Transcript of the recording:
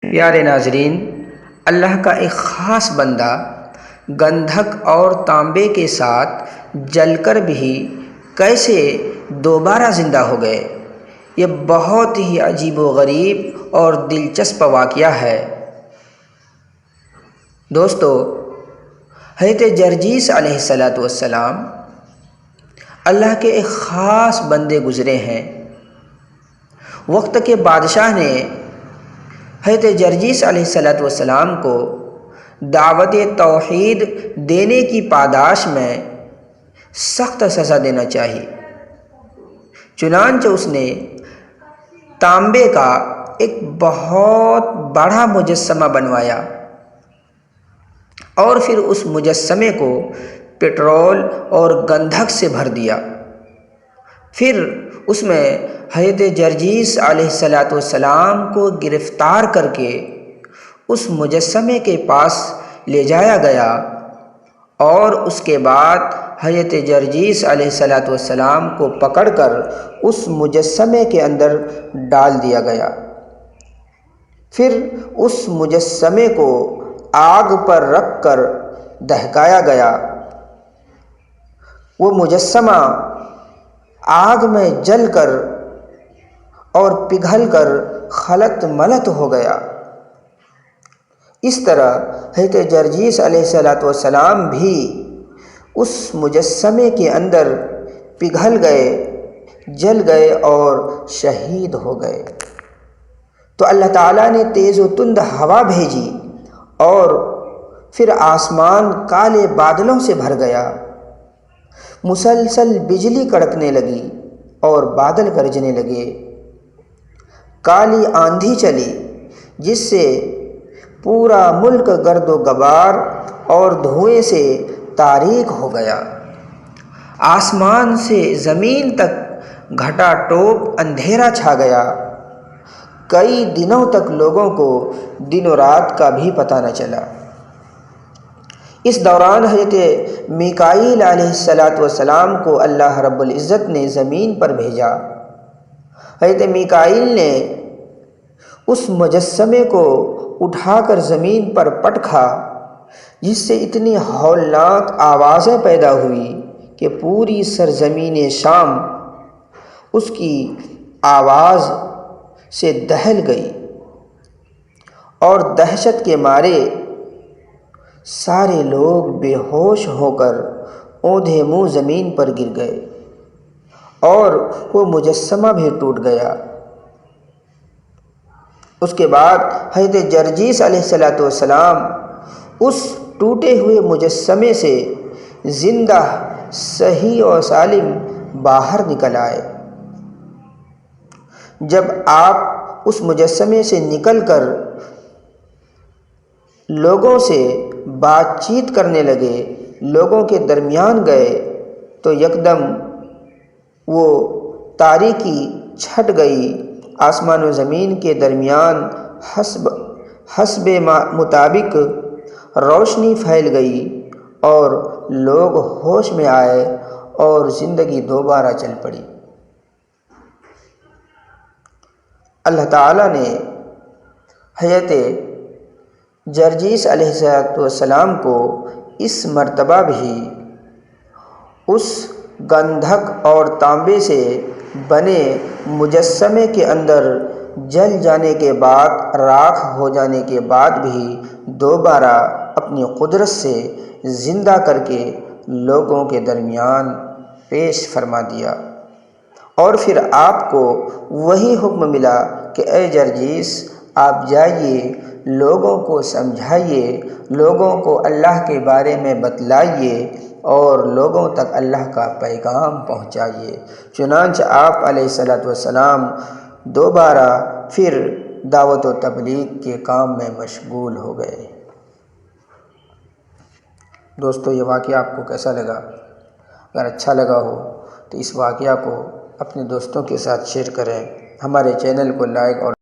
پیارے ناظرین، اللہ کا ایک خاص بندہ گندھک اور تانبے کے ساتھ جل کر بھی کیسے دوبارہ زندہ ہو گئے، یہ بہت ہی عجیب و غریب اور دلچسپ واقعہ ہے۔ دوستو، حضرت جرجیس علیہ السلام اللہ کے ایک خاص بندے گزرے ہیں۔ وقت کے بادشاہ نے حضرت جرجیس علیہ السلام کو دعوت توحید دینے کی پاداش میں سخت سزا دینا چاہی، چنانچہ اس نے تانبے کا ایک بہت بڑا مجسمہ بنوایا اور پھر اس مجسمے کو پٹرول اور گندھک سے بھر دیا۔ پھر اس میں حضرت جرجیس علیہ السلام کو گرفتار کر کے اس مجسمے کے پاس لے جایا گیا اور اس کے بعد حضرت جرجیس علیہ السلام کو پکڑ کر اس مجسمے کے اندر ڈال دیا گیا۔ پھر اس مجسمے کو آگ پر رکھ کر دہکایا گیا۔ وہ مجسمہ آگ میں جل کر اور پگھل کر خلط ملط ہو گیا۔ اس طرح حضرت جرجیس علیہ السلام بھی اس مجسمے کے اندر پگھل گئے، جل گئے اور شہید ہو گئے۔ تو اللہ تعالیٰ نے تیز و تند ہوا بھیجی اور پھر آسمان کالے بادلوں سے بھر گیا، مسلسل بجلی کڑکنے لگی اور بادل گرجنے لگے، کالی آندھی چلی جس سے پورا ملک گرد و غبار اور دھوئیں سے تاریک ہو گیا، آسمان سے زمین تک گھٹا ٹوپ اندھیرا چھا گیا، کئی دنوں تک لوگوں کو دن و رات کا بھی پتہ نہ چلا۔ اس دوران حضرت میکائیل علیہ السلام کو اللہ رب العزت نے زمین پر بھیجا۔ حضرت میکائیل نے اس مجسمے کو اٹھا کر زمین پر پٹکا، جس سے اتنی ہولناک آوازیں پیدا ہوئی کہ پوری سرزمین شام اس کی آواز سے دہل گئی اور دہشت کے مارے سارے لوگ بے ہوش ہو کر اوندھے منہ زمین پر گر گئے اور وہ مجسمہ بھی ٹوٹ گیا۔ اس کے بعد حضرت جرجیس علیہ السلام اس ٹوٹے ہوئے مجسمے سے زندہ صحیح و سالم باہر نکل آئے۔ جب آپ اس مجسمے سے نکل کر لوگوں سے بات چیت کرنے لگے، لوگوں کے درمیان گئے، تو یکدم وہ تاریکی چھٹ گئی، آسمان و زمین کے درمیان حسب مطابق روشنی پھیل گئی اور لوگ ہوش میں آئے اور زندگی دوبارہ چل پڑی۔ اللہ تعالیٰ نے حضرت جرجیس علیہ السلام کو اس مرتبہ بھی اس گندھک اور تانبے سے بنے مجسمے کے اندر جل جانے کے بعد، راکھ ہو جانے کے بعد بھی دوبارہ اپنی قدرت سے زندہ کر کے لوگوں کے درمیان پیش فرما دیا۔ اور پھر آپ کو وہی حکم ملا کہ اے جرجیس، آپ جائیے، لوگوں کو سمجھائیے، لوگوں کو اللہ کے بارے میں بتلائیے اور لوگوں تک اللہ کا پیغام پہنچائیے۔ چنانچہ آپ علیہ السلام دوبارہ پھر دعوت و تبلیغ کے کام میں مشغول ہو گئے۔ دوستو، یہ واقعہ آپ کو کیسا لگا؟ اگر اچھا لگا ہو تو اس واقعہ کو اپنے دوستوں کے ساتھ شیئر کریں، ہمارے چینل کو لائک اور